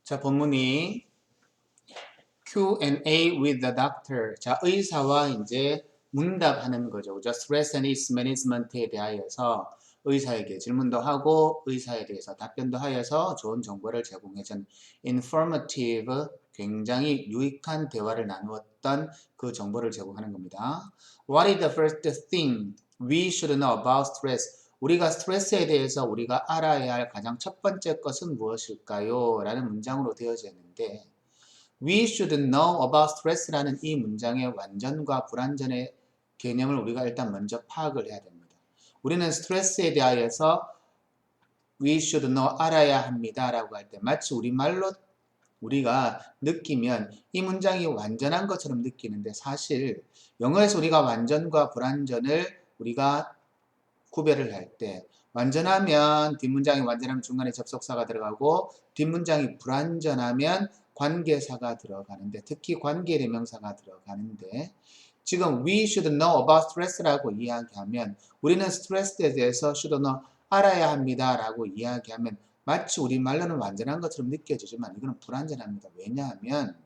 자, 본문이 Q&A with the doctor. 자, 의사와 이제 문답하는 거죠. 그죠? Stress and its management에 대하여서 의사에게 질문도 하고 의사에 대해서 답변도 하여서 좋은 정보를 제공해준 informative, 굉장히 유익한 대화를 나누었던 그 정보를 제공하는 겁니다. What is the first thing we should know about stress? 우리가 스트레스에 대해서 우리가 알아야 할 가장 첫 번째 것은 무엇일까요? 라는 문장으로 되어져 있는데 We should know about stress라는 이 문장의 완전과 불완전의 개념을 우리가 일단 먼저 파악을 해야 됩니다. 우리는 스트레스에 대하여서 we should know 알아야 합니다 라고 할 때 마치 우리말로 우리가 느끼면 이 문장이 완전한 것처럼 느끼는데 사실 영어에서 우리가 완전과 불완전을 우리가 구별을 할 때 완전하면 뒷문장이 완전하면 중간에 접속사가 들어가고 뒷문장이 불완전하면 관계사가 들어가는데 특히 관계대명사가 들어가는데 지금 we should know about stress라고 이야기하면 우리는 스트레스에 대해서 should know 알아야 합니다 라고 이야기하면 마치 우리말로는 완전한 것처럼 느껴지지만 이거는 불완전합니다. 왜냐하면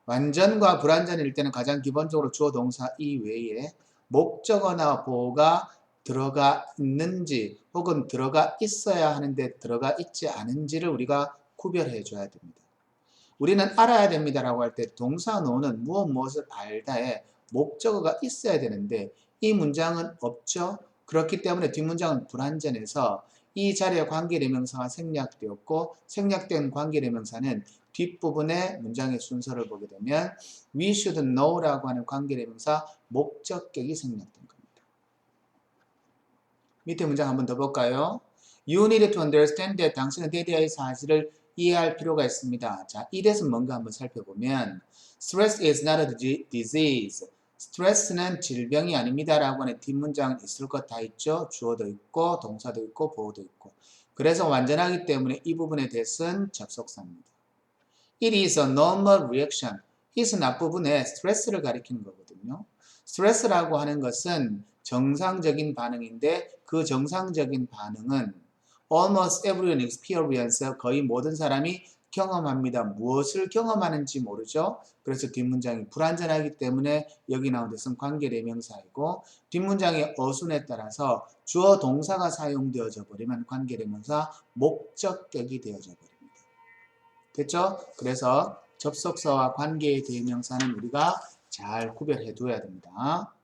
완전과 불완전일 때는 가장 기본적으로 주어 동사 이외에 목적어나 보어가 들어가 있는지 혹은 들어가 있어야 하는데 들어가 있지 않은지를 우리가 구별해 줘야 됩니다. 우리는 알아야 됩니다라고 할 때 동사 노는 무엇을 알다에 목적어가 있어야 되는데 이 문장은 없죠. 그렇기 때문에 뒷문장은 불완전해서 이 자리에 관계대명사가 생략되었고 생략된 관계대명사는 뒷부분의 문장의 순서를 보게 되면 we should know라고 하는 관계대명사 목적격이 생략된 겁니다. 밑에 문장 한번 더 볼까요? You need to understand that 당신은 대대의 사실을 이해할 필요가 있습니다. 자, 이 대해서 뭔가 한번 살펴보면 Stress is not a disease. 스트레스는 질병이 아닙니다. 라고 하는 뒷문장 있을 것 다 있죠. 주어도 있고 동사도 있고 보어도 있고. 그래서 완전하기 때문에 이 부분에 대해서는 접속사입니다. It is a normal reaction. it은 앞부분에 스트레스를 가리키는 거거든요. 스트레스라고 하는 것은 정상적인 반응인데 그 정상적인 반응은 almost everyone experience 거의 모든 사람이 경험합니다. 무엇을 경험하는지 모르죠. 그래서 뒷문장이 불완전하기 때문에 여기 나온 것은 관계대명사이고 뒷문장의 어순에 따라서 주어 동사가 사용되어져 버리면 관계대명사 목적격이 되어져 버립니다. 됐죠? 그래서 접속사와 관계대명사는 우리가 잘 구별해 둬야 됩니다.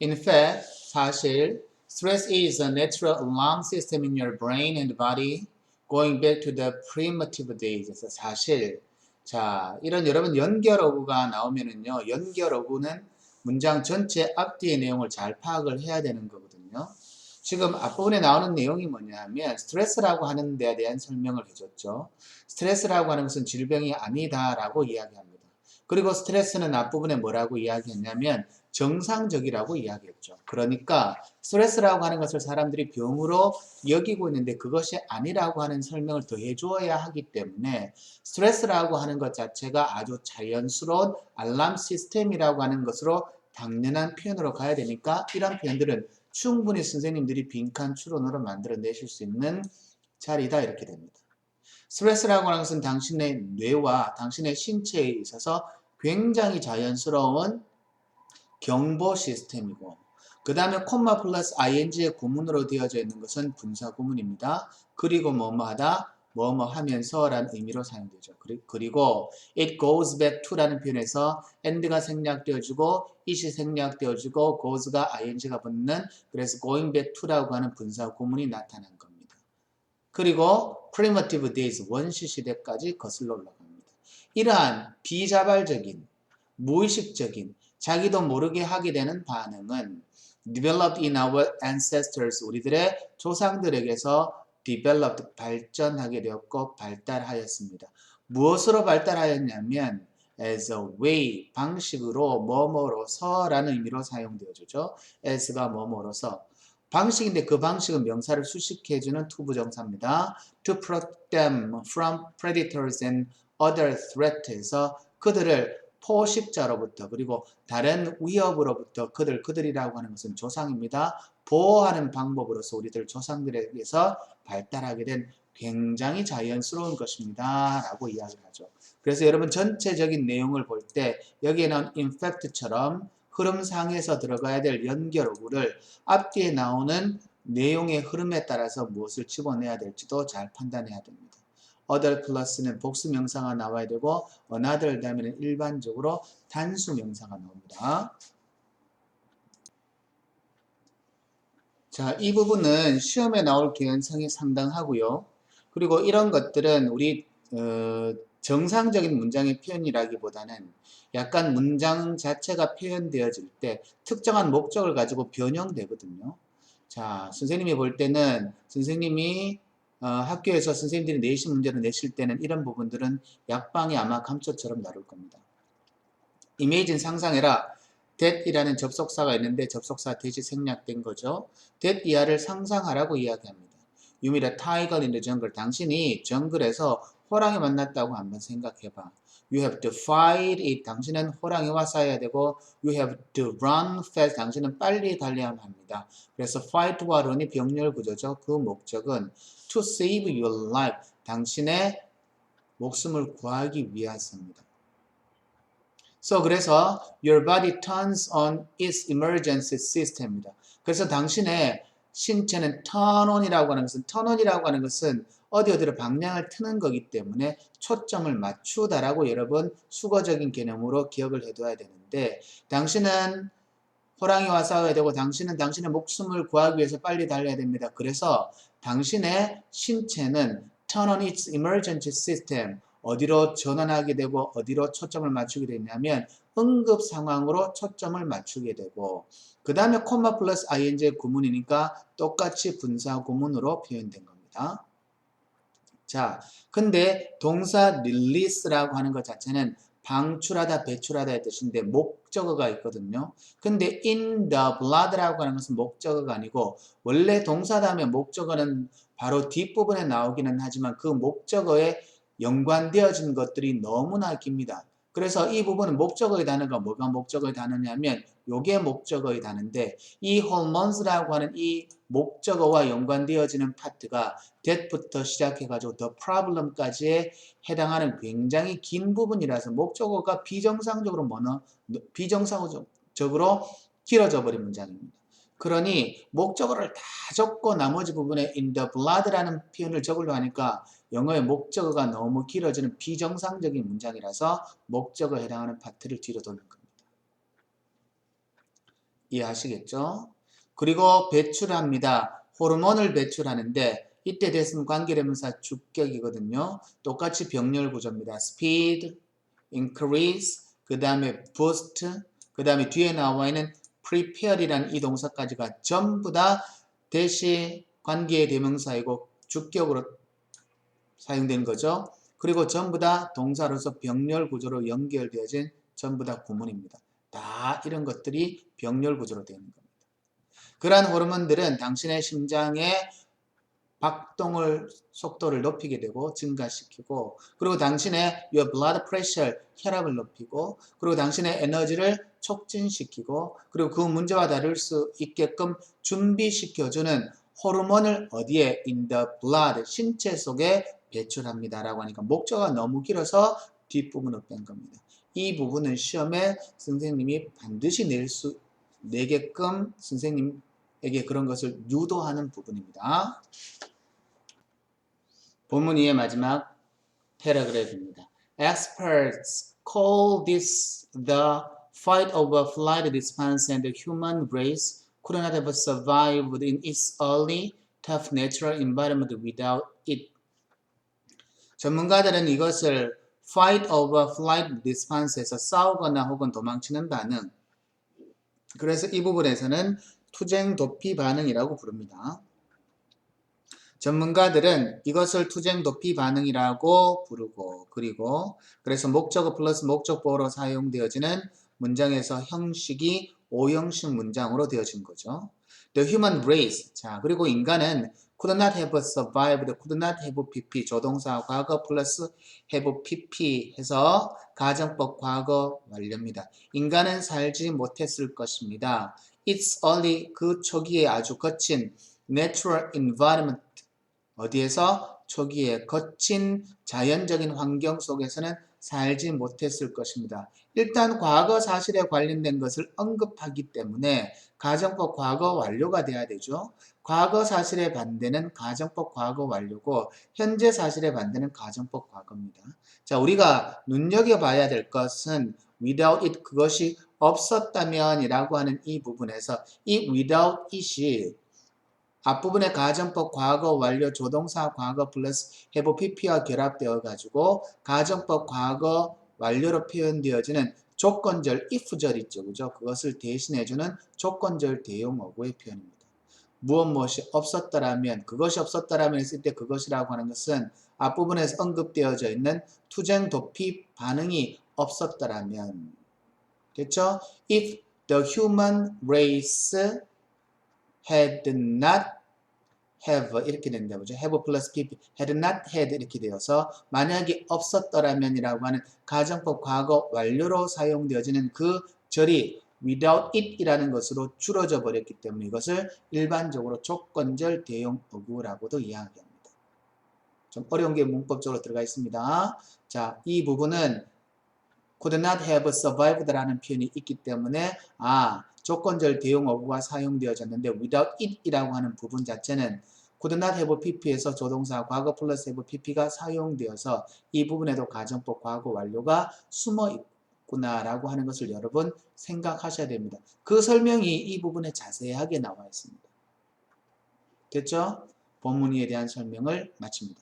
In fact, 사실 stress is a natural alarm system in your brain and body going back to the primitive days. 그래서 사실 자, 이런 여러분 연결어구가 나오면은요. 연결어구는 문장 전체 앞뒤의 내용을 잘 파악을 해야 되는 거거든요. 지금 앞부분에 나오는 내용이 뭐냐 하면 스트레스라고 하는 데에 대한 설명을 해줬죠. 스트레스라고 하는 것은 질병이 아니다라고 이야기합니다. 그리고 스트레스는 앞부분에 뭐라고 이야기했냐면 정상적이라고 이야기했죠. 그러니까 스트레스라고 하는 것을 사람들이 병으로 여기고 있는데 그것이 아니라고 하는 설명을 더 해주어야 하기 때문에 스트레스라고 하는 것 자체가 아주 자연스러운 알람 시스템이라고 하는 것으로 당연한 표현으로 가야 되니까 이런 표현들은 충분히 선생님들이 빈칸 추론으로 만들어내실 수 있는 자리다 이렇게 됩니다. 스트레스라고 하는 것은 당신의 뇌와 당신의 신체에 있어서 굉장히 자연스러운 경보 시스템이고 그 다음에 콤마 플러스 ing의 구문으로 되어져 있는 것은 분사 구문입니다. 그리고 뭐뭐하다, 뭐뭐 하면서 라는 의미로 사용되죠. 그리고 it goes back to 라는 표현에서 and가 생략되어지고 it이 생략되어지고 goes가 ing가 붙는 그래서 going back to라고 하는 분사 구문이 나타난 겁니다. 그리고 primitive days, 원시 시대까지 거슬러 올라갑니다. 이러한 비자발적인, 무의식적인, 자기도 모르게 하게 되는 반응은 developed in our ancestors, 우리들의 조상들에게서 developed, 발전하게 되었고 발달하였습니다. 무엇으로 발달하였냐면 as a way, 방식으로, 뭐뭐로서 라는 의미로 사용되어지죠. as가 뭐뭐로서. 방식인데 그 방식은 명사를 수식해주는 투부정사입니다. To protect them from predators and other threats. 그들을 포식자로부터 그리고 다른 위협으로부터 그들이라고 하는 것은 조상입니다. 보호하는 방법으로서 우리들 조상들에게서 발달하게 된 굉장히 자연스러운 것입니다. 라고 이야기를 하죠. 그래서 여러분 전체적인 내용을 볼 때 여기에는 infact처럼 흐름상에서 들어가야 될 연결어구를 앞뒤에 나오는 내용의 흐름에 따라서 무엇을 집어내야 될지도 잘 판단해야 됩니다. other 플러스는 복수 명사가 나와야 되고 another 다음에는 일반적으로 단수 명사가 나옵니다. 자, 이 부분은 시험에 나올 개연성이 상당하고요. 그리고 이런 것들은 우리 정상적인 문장의 표현이라기보다는 약간 문장 자체가 표현되어질 때 특정한 목적을 가지고 변형되거든요. 자, 선생님이 볼 때는 선생님이 학교에서 선생님들이 내신 문제를 내실 때는 이런 부분들은 약방이 아마 감초처럼 나올 겁니다. imagine 상상해라. that이라는 접속사가 있는데 접속사 that이 생략된 거죠. that 이하를 상상하라고 이야기합니다. You meet a tiger in the jungle. 당신이 정글에서 호랑이 만났다고 한번 생각해봐. You have to fight it. 당신은 호랑이와 싸워야 되고 You have to run fast. 당신은 빨리 달려야 합니다. 그래서 fight와 run이 병렬 구조죠. 그 목적은 to save your life. 당신의 목숨을 구하기 위해서입니다. 그래서 your body turns on its emergency system입니다. 그래서 당신의 신체는 turn on이라고 하는 것은 어디로 방향을 트는 거기 때문에 초점을 맞추다라고 여러분 수거적인 개념으로 기억을 해둬야 되는데 당신은 호랑이와 싸워야 되고 당신은 당신의 목숨을 구하기 위해서 빨리 달려야 됩니다. 그래서 당신의 신체는 turn on its emergency system 어디로 전환하게 되고 어디로 초점을 맞추게 되냐면 응급 상황으로 초점을 맞추게 되고 그 다음에 콤마 플러스 ing의 구문이니까 똑같이 분사 구문으로 표현된 겁니다. 자, 근데 동사 release라고 하는 것 자체는 방출하다, 배출하다의 뜻인데 목적어가 있거든요. 근데 in the blood라고 하는 것은 목적어가 아니고 원래 동사 다음에 목적어는 바로 뒷부분에 나오기는 하지만 그 목적어에 연관되어진 것들이 너무나 깁니다. 그래서 이 부분은 목적어의 단어가 뭐가 목적어의 단어냐면 요게 목적어의 단어인데 이 hormones라고 하는 이 목적어와 연관되어지는 파트가 that부터 시작해가지고 the problem까지에 해당하는 굉장히 긴 부분이라서 목적어가 비정상적으로 길어져 버린 문장입니다. 그러니 목적어를 다 적고 나머지 부분에 in the blood라는 표현을 적으려 하니까 영어의 목적어가 너무 길어지는 비정상적인 문장이라서 목적어에 해당하는 파트를 뒤로 돌린 겁니다. 이해하시겠죠? 그리고 배출합니다. 호르몬을 배출하는데 이때 됐으면 관계대명사 주격이거든요. 똑같이 병렬 구조입니다. speed, increase, 그 다음에 boost, 그 다음에 뒤에 나와 있는 prepare이라는 이 동사까지가 전부 다 대시 관계대명사이고 주격으로 사용되는 거죠. 그리고 전부 다 동사로서 병렬 구조로 연결되어진 전부 다 구문입니다. 다 이런 것들이 병렬 구조로 되어 있는 겁니다. 그러한 호르몬들은 당신의 심장의 박동을 속도를 높이게 되고 증가시키고 그리고 당신의 your blood pressure 혈압을 높이고 그리고 당신의 에너지를 촉진시키고 그리고 그 문제와 다를 수 있게끔 준비시켜주는 호르몬을 어디에 in the blood 신체 속에 배출합니다라고 하니까 목적어가 너무 길어서 뒷부분을 뺀 겁니다. 이 부분은 시험에 선생님이 반드시 내게끔 선생님에게 그런 것을 유도하는 부분입니다. 본문 2의 마지막 패러그래프입니다. Experts call this the fight over flight response and the human race could not have survived in its early tough natural environment without it. 전문가들은 이것을 fight over flight response에서 싸우거나 혹은 도망치는 반응 그래서 이 부분에서는 투쟁 도피 반응이라고 부릅니다. 전문가들은 이것을 투쟁 도피 반응이라고 부르고 그리고 그래서 목적어 플러스 목적보어로 사용되어지는 문장에서 형식이 오형식 문장으로 되어진 거죠. The human race. 자, 그리고 인간은 could not have survived, could not have pp 조동사 과거 플러스 have pp 해서 가정법 과거 완료입니다. 인간은 살지 못했을 것입니다. It's only 그 초기에 아주 거친 natural environment 어디에서? 초기에 거친 자연적인 환경 속에서는 살지 못했을 것입니다. 일단 과거 사실에 관련된 것을 언급하기 때문에 가정법 과거 완료가 돼야 되죠. 과거 사실의 반대는 가정법 과거 완료고 현재 사실의 반대는 가정법 과거입니다. 자, 우리가 눈여겨봐야 될 것은 without it, 그것이 없었다면 이라고 하는 이 부분에서 이 without it이 앞부분에 가정법 과거 완료 조동사 과거 플러스 have pp와 결합되어 가지고 가정법 과거 완료로 표현되어지는 조건절 if절 있죠. 그죠? 그것을 대신해주는 조건절 대용어구의 표현입니다. 무엇이 없었더라면, 그것이 없었더라면 했을 때 그것이라고 하는 것은 앞부분에서 언급되어져 있는 투쟁 도피 반응이 없었더라면 됐죠? If the human race had not have 이렇게 된다 보죠. have plus pp, had not had 이렇게 되어서 만약에 없었더라면 이라고 하는 가정법 과거 완료로 사용되어지는 그 절이 without it 이라는 것으로 줄어져 버렸기 때문에 이것을 일반적으로 조건절 대용 어구라고도 이야기합니다. 좀 어려운 게 문법적으로 들어가 있습니다. 자, 이 부분은 could not have survived 라는 표현이 있기 때문에 조건절 대용 어구가 사용되어졌는데 without it 이라고 하는 부분 자체는 could not have pp에서 조동사 과거 플러스 have pp가 사용되어서 이 부분에도 가정법 과거 완료가 숨어 있구나라고 하는 것을 여러분 생각하셔야 됩니다. 그 설명이 이 부분에 자세하게 나와 있습니다. 됐죠? 본문에 대한 설명을 마칩니다.